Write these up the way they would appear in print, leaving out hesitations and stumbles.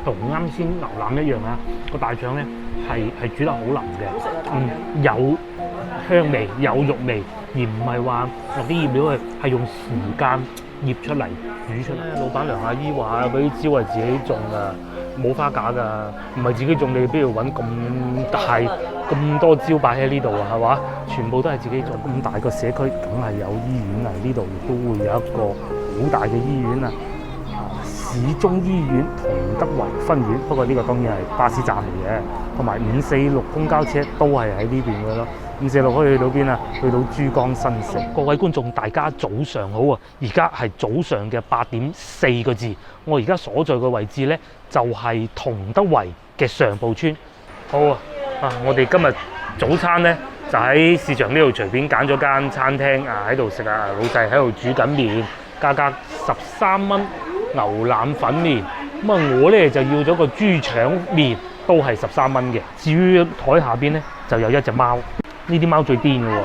同啱先牛腩一樣啦，個大腸咧係煮得好腍嘅，有香味有肉味，而唔係話落啲醃料係用時間醃出嚟煮出嚟。老闆娘阿姨話嗰啲椒係自己種㗎，冇花架㗎，唔係自己種，你邊度揾咁大咁多椒擺喺呢度啊？係嘛？全部都係自己種。咁大個社區，梗係有醫院啊！呢度亦都會有一個好大嘅醫院啊！市中醫院同德圍分院，不過呢個當然係巴士站嚟嘅，同埋546公交車都係喺呢邊嘅咯。546可以去到邊啊？去到珠江新城。各位觀眾，大家早上好啊！而家係早上嘅8點4個字，我而家所在嘅位置呢，就係同德圍嘅上埔村。好啊！我哋今日早餐呢，就喺市場呢度隨便揀咗間餐廳啊，喺度食啊，老細喺度煮緊麵，價格13蚊。牛腩粉麵，咁啊我咧就要咗個豬腸麵，都係13蚊嘅。至於台下邊咧就有一隻貓，呢啲貓最癲嘅喎，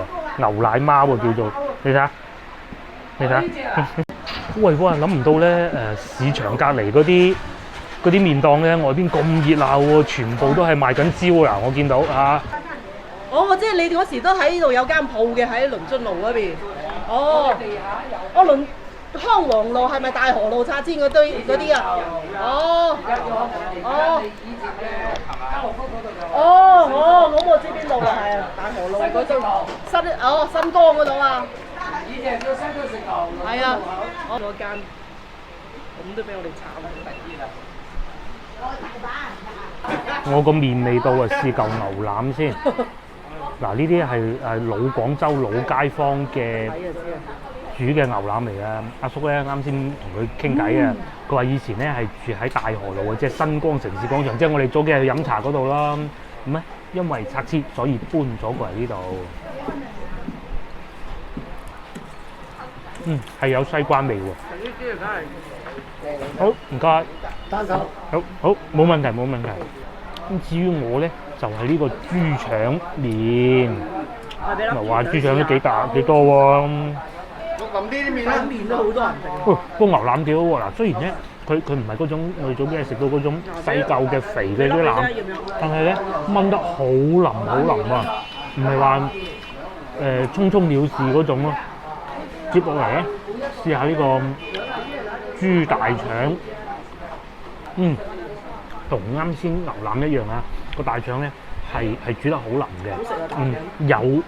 牛奶貓啊叫做，你睇下，你睇下，喂哇諗唔到咧市場隔離嗰啲麵檔咧外邊咁熱鬧喎，全部都係賣緊蕉啦，我見到啊。哦，即係你嗰時都喺呢度有間鋪嘅喺倫敦路嗰邊。哦，康王路係咪大河路拆遷嗰啲啊？哦，咁我知邊度啦，係啊，大河路嗰度新光嗰度啊。以前叫新光食堂。係啊，嗰間咁都俾我哋炒咗。我個麵未到啊，試嚿牛腩先。嗱，呢啲係老廣州老街坊嘅煮嘅牛腩嚟啊！阿叔咧啱先同佢傾偈啊，佢話以前咧係住喺大河路嘅，即係新光城市廣場，即係我哋早幾日去飲茶嗰度啦。咁咧因為拆遷，所以搬咗過嚟呢度。係有西關味喎。呢啲梗係好，唔該。單手。好，冇問題冇問題。咁至於我咧，就係呢個豬腸麵。咪話豬腸都幾多喎。咁呢啲麵都好多人食。個牛腩幾好喎！嗱，雖然咧佢唔係嗰種我哋早幾日食到嗰種細嚿嘅肥嘅啲腩，但係咧炆得好腍啊，唔係話匆匆了事嗰種咯。接落嚟咧，試下呢個豬大腸，同啱先牛腩一樣啊！個大腸咧係煮得好腍嘅，有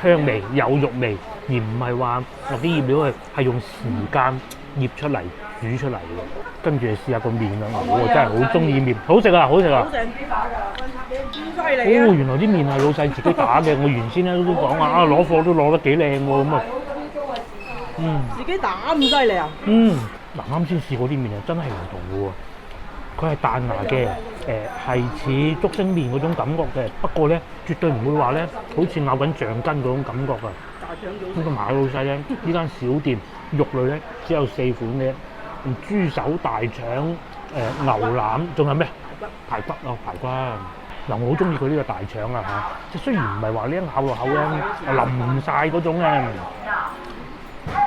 香味有肉味，而唔係話落啲醃料係用時間醃出嚟煮出嚟嘅。跟住試下個麵啦，我真係好中意麵，好食啊！好食啊！哦，原來啲麵係老細自己打嘅，我原先咧都講話攞貨都攞得幾靚喎咁啊。自己打咁犀利啊！嗱，啱先試過啲麵又真係唔同嘅喎。佢係彈牙嘅，係似竹升麵嗰種感覺嘅，不過咧絕對唔會話咧好似咬緊橡筋嗰種感覺啊！呢個馬老細咧，呢間小店肉類咧只有4款嘅，豬手、大腸、牛腩，仲有咩？排骨啊，排骨。嗱，我好中意佢呢個大腸啊嚇，即係雖然唔係話呢一咬落口咧腍晒嗰種嘅，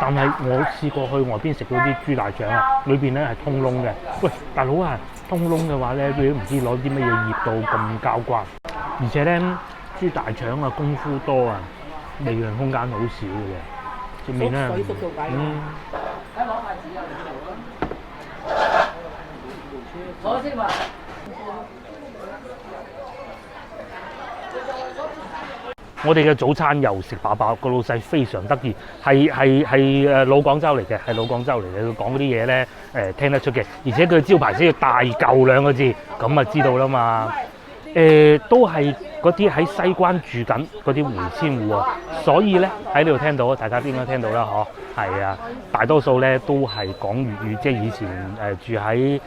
但係我試過去外邊食嗰啲豬大腸啊，裏邊咧係通窿嘅。喂，大佬啊，通窿嘅話咧，你都唔知攞啲乜嘢醃到咁交關，而且咧豬大腸啊功夫多啊，利潤空間好少嘅，隻麵咧，攞先嘛。我哋嘅早餐又食飽飽，個老細非常得意，係老廣州嚟嘅，係老廣州嚟嘅。佢講嗰啲嘢咧聽得出嘅，而且佢招牌寫住大嚿2個字，咁啊知道啦嘛。都係嗰啲喺西關住緊嗰啲回遷戶啊，所以咧喺呢度聽到，大家應該聽到啦，嗬？係啊，大多數咧都係講粵語，即係以前住喺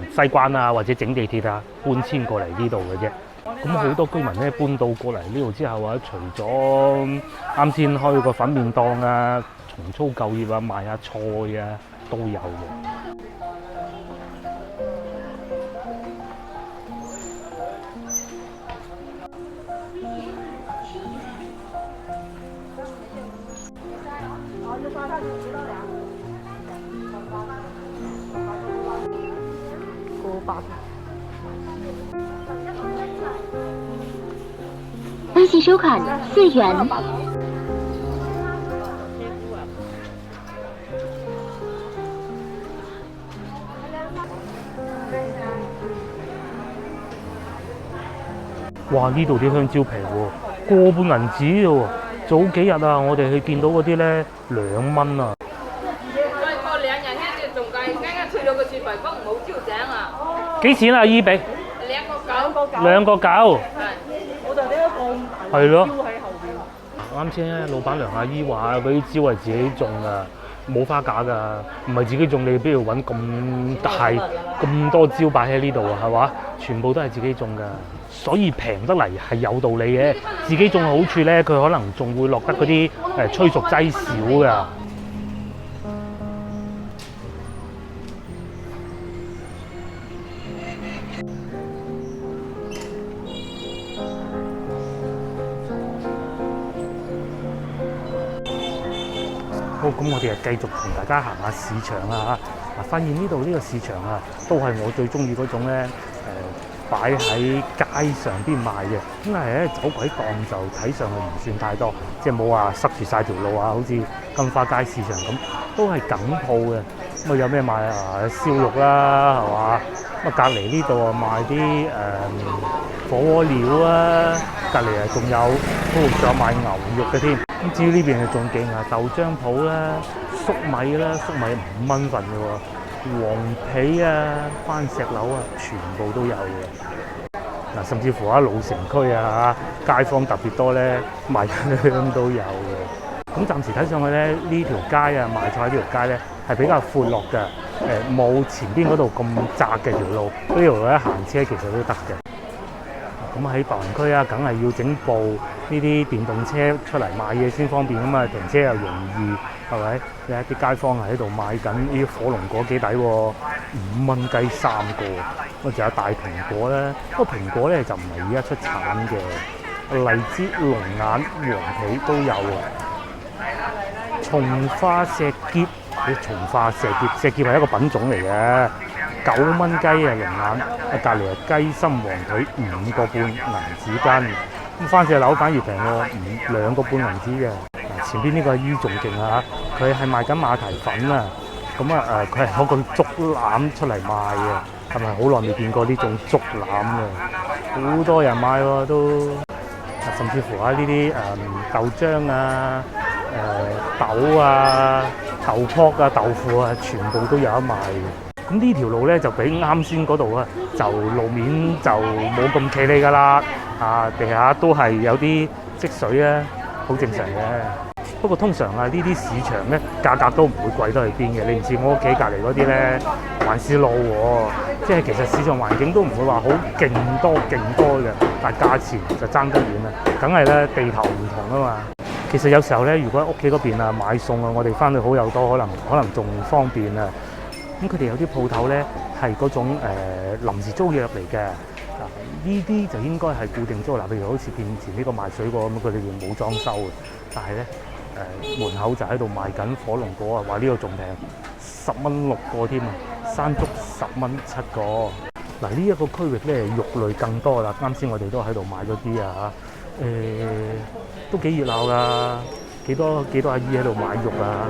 西關啊或者整地鐵啊搬遷過嚟呢度嘅啫。咁好多居民咧搬到過嚟呢度之後啊，除咗啱先開個粉麵檔啊、重操舊業啊、賣下菜啊都有嘅。8。微信收款4元。哇！呢度啲香蕉皮喎，個半銀紙啫喎。早幾日啊，我哋去見到嗰啲咧2蚊啊。再過2日呢就仲計，啱啱退咗個雪櫃幫冇招井啊！幾錢啊？阿姨俾2個9。2個9。我就點解咁大係咯蕉喺後邊？啱先咧，老闆娘阿姨話嗰啲蕉係自己種噶，冇花架噶，唔係自己種，你邊度揾咁大咁多蕉擺喺呢度啊？係嘛？全部都係自己種噶，所以平得嚟係有道理嘅。自己種嘅好處咧，佢可能仲會落得嗰啲催熟劑少噶。好，咁我哋就繼續同大家行下市場啦嚇。發現呢度呢個市場啊，都係我最中意嗰種咧擺喺街上邊賣嘅。因為咧走鬼檔就睇上去唔算太多，即係冇話塞住晒條路啊，好似金花街市場咁，都係梗鋪嘅。咁啊有咩賣啊？燒肉啦，係嘛？咁啊隔離呢度啊賣啲火鍋料啊，隔離啊仲有賣牛肉嘅添。咁至於呢邊就仲勁啊，豆漿鋪啦、粟米啦，粟米5蚊份嘅喎，黃皮啊、番石榴啊，全部都有嘅。嗱，甚至乎喺老城區啊，街坊特別多咧，賣香都有嘅。咁暫時睇上去咧，呢條街啊，賣菜呢條街咧係比較闊落嘅，冇前邊嗰度咁窄嘅條路，呢條咧行車其實都得嘅。咁喺白雲區啊，梗係要整部呢啲電動車出嚟買嘢先方便啊嘛，停車又容易，係咪？你睇啲街坊喺度賣緊呢啲火龍果幾抵喎，5蚊雞3個。咁仲有大蘋果咧，不過蘋果咧就唔係而家出產嘅，荔枝、龍眼、黃皮都有啊。松花石硤，松花石硤，石硤係一個品種嚟嘅。9蚊雞啊，龍眼啊，隔離係雞心黃腿5個半銀紙斤。咁番石榴反而平喎，2個半銀紙嘅。嗱，前邊呢個阿姨仲勁啊，佢係賣緊馬蹄粉啊。咁啊佢係攞個竹籃出嚟賣嘅，係咪好耐未見過呢種竹籃嘅？好多人買喎都，甚至乎啊呢啲豆漿啊、豆啊、豆卜啊、豆腐啊，全部都有得賣嘅。咁呢條路咧就比啱先嗰度啊，就路面就冇咁企理㗎啦，地下都係有啲積水啊，好正常嘅。不過通常啊，呢啲市場咧價格都唔會貴得去邊嘅。你唔似我屋企隔離嗰啲咧，環市路喎，即係其實市場環境都唔會話好勁多嘅，但係價錢就爭得遠啦。梗係咧地頭唔同啊嘛。其實有時候咧，如果喺屋企嗰邊啊買餸啊，我哋翻去好有多，可能仲方便啊。咁佢哋有啲鋪頭咧係嗰種臨時租約嚟嘅，呢啲就應該係固定租。嗱，譬如好似面前呢個賣水果咁，佢哋冇裝修嘅，但係咧門口就喺度賣緊火龍果啊，話呢個仲平，10蚊6個添啊，山竹10蚊7個。嗱，呢一個區域咧肉類更多啦，啱先我哋都喺度買咗啲啊嚇，都幾熱鬧㗎，幾多阿姨喺度買肉啊！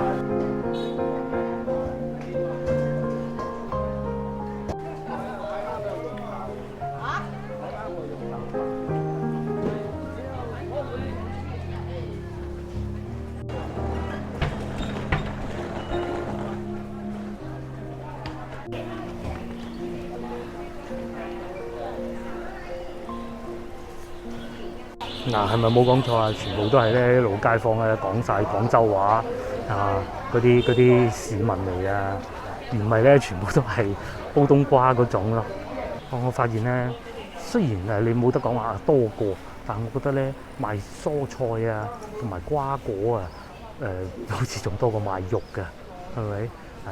嗱，係咪冇講錯啊？全部都係咧老街坊咧講晒廣州話啊，嗰啲市民嚟啊，唔係咧全部都係煲冬瓜嗰種咯。我發現咧，雖然你冇得講話多個，但我覺得咧賣蔬菜啊同埋瓜果啊，好似仲多過賣肉㗎，係咪？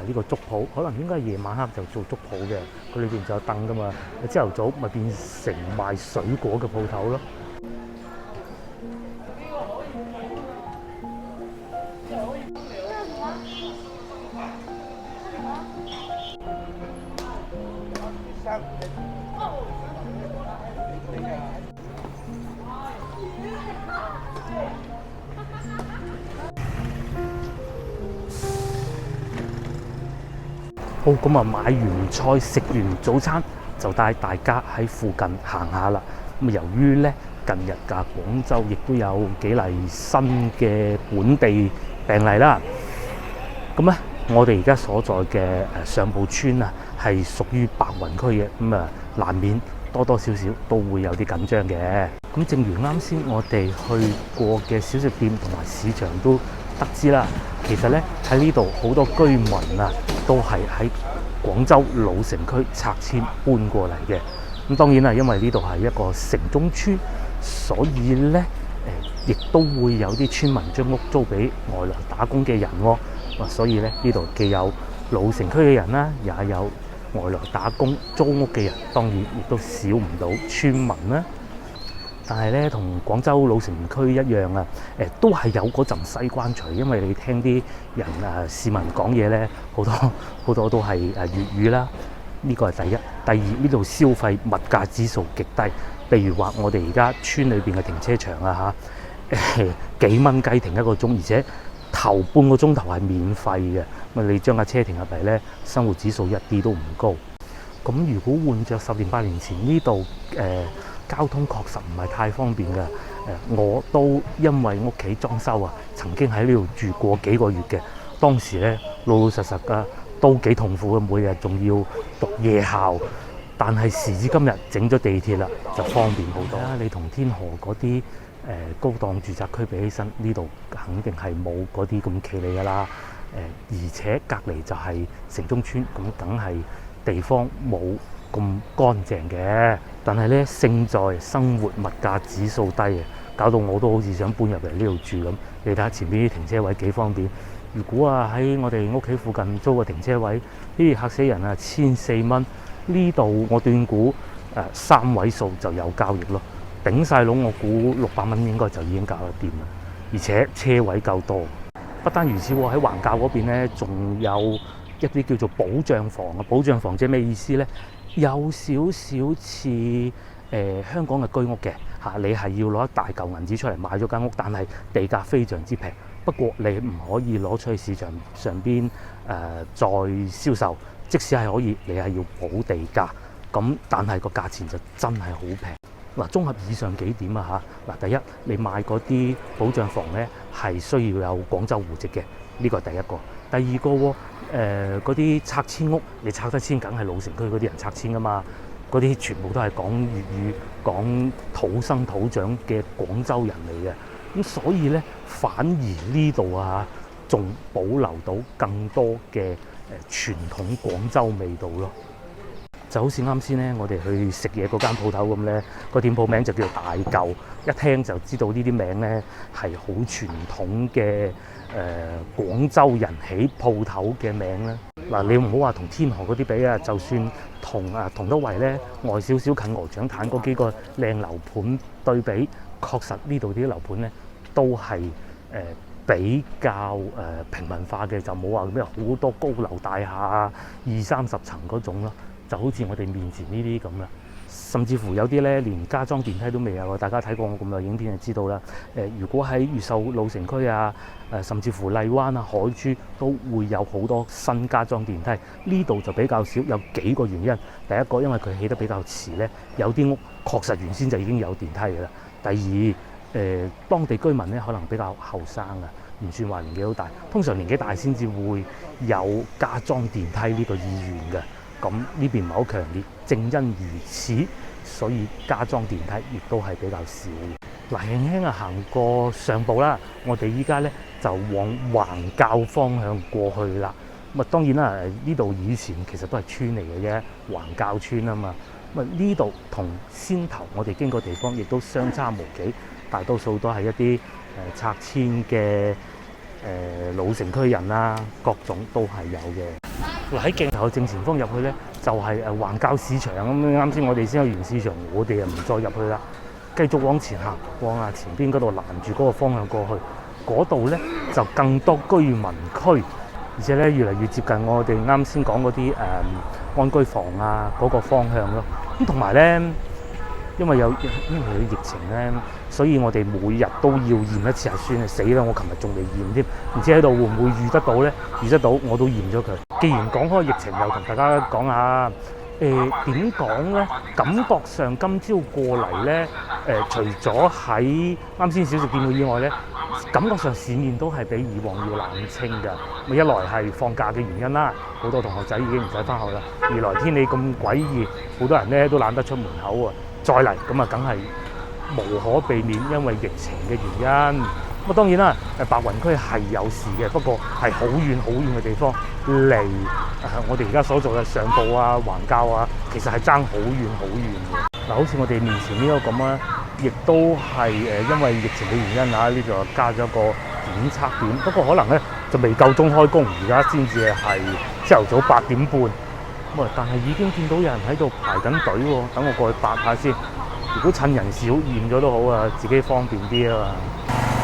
呢個粥鋪可能應該係夜晚黑就做粥鋪嘅，佢裏邊就有燈㗎嘛。朝頭早咪變成賣水果嘅鋪頭咯。好，咁啊買完菜食完早餐，就帶大家喺附近行下啦。咁由於咧近日廣州亦都有幾例新嘅本地病例啦，咁咧我哋而家所在嘅上步村啊，係屬於白雲區嘅，咁啊難免多多少少都會有啲緊張嘅。咁正如啱先我哋去過嘅小食店同埋市場都得知啦，其實咧喺呢度好多居民啊，都係喺廣州老城區拆遷搬過嚟嘅。咁當然啦，因為呢度係一個城中村，所以咧亦都會有啲村民將屋租俾外來打工嘅人喎。所以咧呢度既有老城區嘅人啦，也有外來打工租屋嘅人，當然亦都少唔到村民啦。但係咧，同廣州老城區一樣啊，都係有嗰陣西關除，因為你聽啲人市民講嘢咧，好多都係粵語啦。呢個係第一。第二，呢度消費物價指數極低。譬如話，我哋而家村裏邊嘅停車場啊幾蚊雞停一個鐘，而且頭半個鐘頭係免費嘅。咁你將架車停入嚟咧，生活指數一啲都唔高。咁如果換着10年8年前呢度交通確實唔係太方便嘅。我都因為屋企裝修啊，曾經喺呢度住過幾個月嘅。當時咧老實都幾痛苦嘅，每日仲要讀夜校。但係時至今日整咗地鐵啦，就方便好多。你同天河嗰啲高檔住宅區比起身，呢度肯定係冇嗰啲咁企理㗎啦。而且隔離就係城中村，咁梗係地方冇咁乾淨嘅。但係咧，勝在生活物價指數低嘅，搞到我都好似想搬入嚟呢度住咁。你睇下前面啲停車位幾方便。如果喺我哋屋企附近租個停車位，嚇死人啊！1400蚊，呢度我斷估3位數就有交易咯。頂晒籠，我估600蚊應該就已經搞得掂啦。而且車位夠多。不單如此喎，喺環滘嗰邊咧，仲有一啲叫做保障房啊。保障房即係咩意思咧？有少少似香港嘅居屋嘅嚇，你係要攞一大嚿銀紙出嚟買咗間屋，但係地價非常之平。不過你唔可以攞出去市場上邊再銷售，即使係可以，你係要補地價。咁但係個價錢就真係好平。嗱，綜合以上幾點啊嚇，嗱，第一，你買嗰啲保障房咧係需要有廣州戶籍嘅，呢個係第一個。第二個嗰啲拆遷屋，你拆得遷，梗係老城區嗰啲人拆遷噶嘛，嗰啲全部都係講粵語、講土生土長嘅廣州人嚟嘅。咁所以咧，反而呢度仲保留到更多嘅傳統廣州味道咯。就好似啱先咧，我哋去食嘢嗰間鋪頭咁咧，個店鋪名就叫做大舊，一聽就知道呢啲名咧係好傳統嘅廣州人起鋪頭嘅名啦。嗱，你唔好話同天河嗰啲比啊，就算同德圍咧外少少近鵝掌坦嗰幾個靚樓盤對比，確實呢度啲樓盤咧都係比較平民化嘅，就冇話咩好多高樓大廈啊，20-30層嗰種咯。就好似我哋面前呢啲咁啦，甚至乎有啲咧連加裝電梯都未有。大家睇過我咁耐影片就知道啦。如果喺越秀老城區啊，甚至乎荔灣啊、海珠都會有好多新加裝電梯。呢度就比較少，有幾個原因。第一個，因為佢起得比較遲咧，有啲屋確實原先就已經有電梯嘅啦。第二，當地居民咧可能比較後生啊，唔算話年紀好大，通常年紀大先至會有加裝電梯呢個意願嘅。咁呢邊唔係好強烈，正因如此，所以加裝電梯亦都係比較少。嗱，輕輕行過上步啦，我哋依家咧就往環滘方向過去啦。咁當然啦，呢度以前其實都係村嚟嘅啫，環滘村啊嘛。咁呢度同先頭我哋經過地方亦都相差無幾，大多數都係一啲拆遷嘅老城區人啦，各種都係有嘅。喺鏡頭正前方入去咧，就係環滘市場咁。啱先我哋先去完市場，我哋又唔再入去啦，繼續往前行，往前邊嗰度攔住嗰個方向過去。嗰度咧就更多居民區，而且咧越嚟越接近我哋啱先講嗰啲安居房啊嗰個方向咯。咁同埋咧，因為有疫情咧，所以我哋每日都要驗一次核酸啊！死啦！我琴日仲未驗添，唔知喺度會唔會遇得到咧？遇得到我都驗咗佢。既然講開疫情，又同大家講下點講咧？感覺上今朝過嚟咧，除咗喺啱先小食店以外咧，感覺上市面都係比以往要冷清㗎。一來係放假嘅原因啦，好多同學仔已經唔使返學啦；二來天氣咁鬼熱，好多人咧都懶得出門口啊。再嚟咁啊，梗係無可避免，因為疫情嘅原因。咁啊，當然啦，白雲區係有事嘅，不過係好遠好遠嘅地方離我哋而家所做嘅上埔啊、環滘啊，其實係爭好遠好遠嘅。嗱，好似我哋面前呢個咁啊，亦都係因為疫情嘅原因啊，呢度加咗個檢測點，不過可能咧就未夠鐘開工，而家先至係朝頭早8點半。咁但係已經見到有人喺度排緊隊喎，等我過去八下先。如果趁人少驗咗都好啊，自己方便啲啊嘛。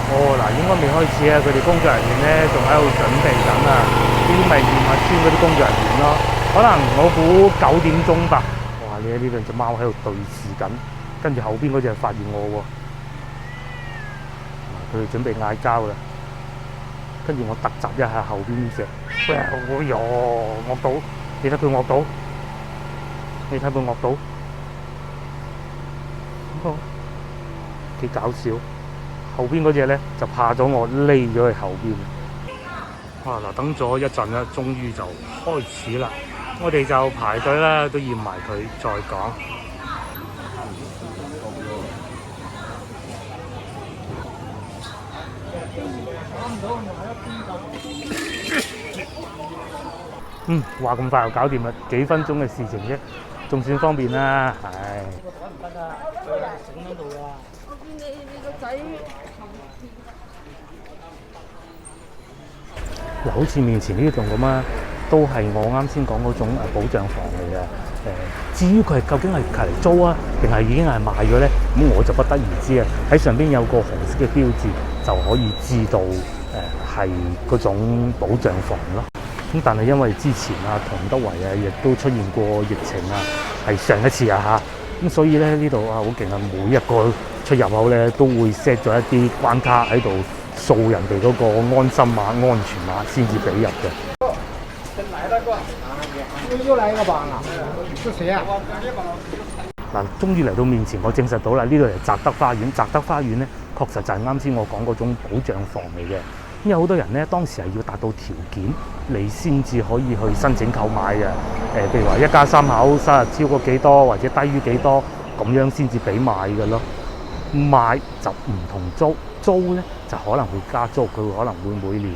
嗱，應該未開始啊，佢哋工作人員咧仲喺度準備緊啊，呢啲咪驗核酸嗰啲工作人員咯。可能我估9點鐘吧。哇！你睇呢兩隻貓喺度對視緊，跟住後邊嗰隻發現我喎，佢哋準備嗌交啦。跟住我突襲一下後邊呢隻，哎呦，惡到！你睇佢惡到，你睇佢惡到，幾搞笑！後邊嗰隻咧就怕咗我，匿咗去後邊。嗱，等咗一陣啦，終於就開始啦。我哋就排隊啦，都驗埋佢再講。話咁快又搞掂啦，幾分鐘嘅事情啫，仲算方便啦，唉。唔得啊，整喺度啊！我見你個仔嗱，好似面前呢棟咁啊，都係我啱先講嗰種保障房嚟嘅。至於佢究竟係嚟租啊，定係已經係賣咗咧？咁我就不得而知啊。喺上邊有個紅色嘅標誌，就可以知道係嗰種保障房咯。咁但係因為之前啊，唐德圍啊，亦都出現過疫情啊，係上一次啊嚇，咁所以咧呢度啊好勁啊，每一個出入口咧都會 set 咗一啲關卡喺度掃人哋嗰個安心碼、安全碼先至俾入嘅。又嚟一個吧？是誰啊？嗱，終於嚟到面前，我證實到啦，呢度係澤德花園。澤德花園咧，確實就係啱先我講嗰種保障房嚟嘅。咁有好多人咧，當時係要達到條件，你先至可以去申請購買嘅。譬如話一家3口收入超過幾多，或者低於幾多，咁樣先至俾買嘅咯。買就唔同租，租咧就可能會加租，佢可能會每年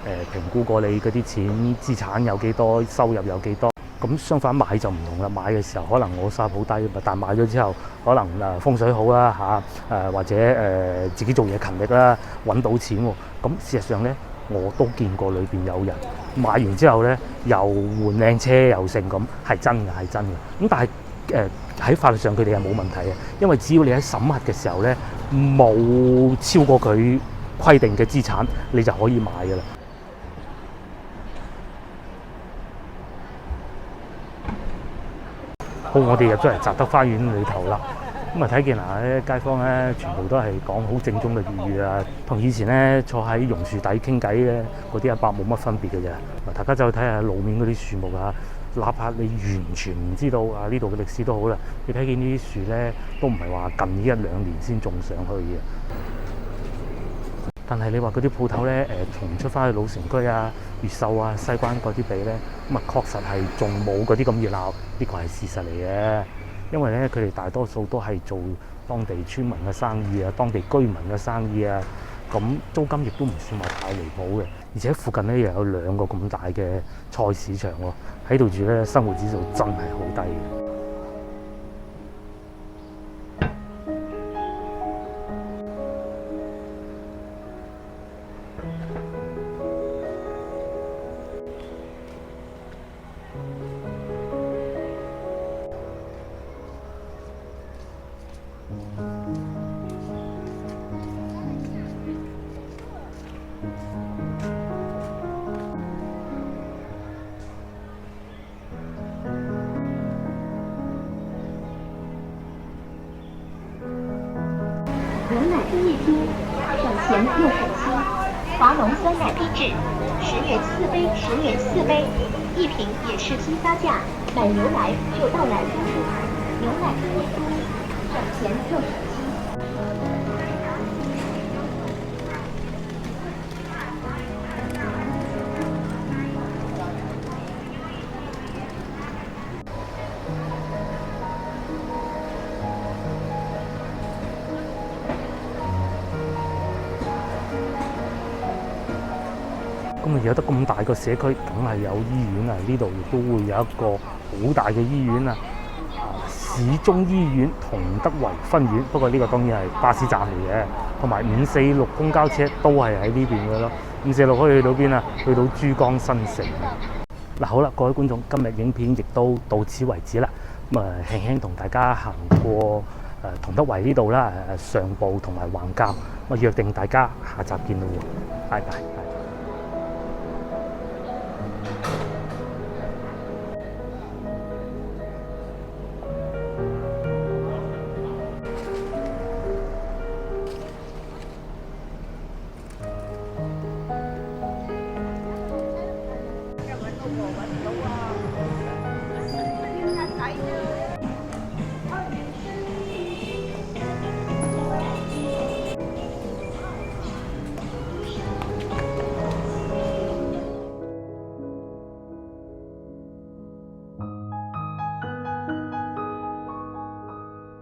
評估過你嗰啲錢資產有幾多，收入有幾多。咁相反買就唔同啦，買嘅時候可能我收入好低，但買咗之後可能風水好啦嚇，或者自己做嘢勤力啦，揾到錢喎。咁事實上咧，我都見過裏邊有人買完之後咧，又換靚車又剩咁，係真嘅係真嘅。咁但係喺法律上佢哋係冇問題嘅，因為只要你喺審核嘅時候咧冇超過佢規定嘅資產，你就可以買㗎啦。好，我哋入咗嚟澤德花園裏頭啦。咁啊睇見啲街坊咧，全部都係講好正宗嘅粵語啊，同以前咧坐喺榕樹底傾偈咧嗰啲阿伯冇乜分別嘅啫。大家走去睇下路面嗰啲樹木啊，哪怕你完全唔知道啊呢度嘅歷史都好啦，你睇見呢啲樹咧都唔係話近呢1-2年先種上去嘅。但係你話嗰啲鋪頭咧，同出翻去老城區啊、越秀啊、西關嗰啲比咧，咁啊確實係仲冇嗰啲咁熱鬧，呢個係事實嚟嘅。因為咧，佢哋大多數都係做當地村民嘅生意啊、當地居民嘅生意啊，咁租金亦都唔算話太離譜嘅。而且附近咧又有2個咁大嘅菜市場喎，喺度住咧生活指數真係好低嘅。牛奶工业厅，省钱又省心。华浓酸奶批制，10元4杯，10元4杯，一瓶也是批发价，买牛奶就到奶公司。牛奶工业厅，省钱又省心。咁啊有得咁大個社區，梗係有醫院啊！呢度亦都會有一個好大嘅醫院啊！市中醫院同德圍分院，不過呢個當然係巴士站嚟嘅，同埋546公交車都係喺呢邊嘅咯。546可以去到邊啊？去到珠江新城。嗱好啦，各位觀眾，今日影片亦都到此為止啦。咁啊，輕輕同大家行過同德圍呢度啦，上步同埋橫澗。我約定大家下集見到喎，拜拜。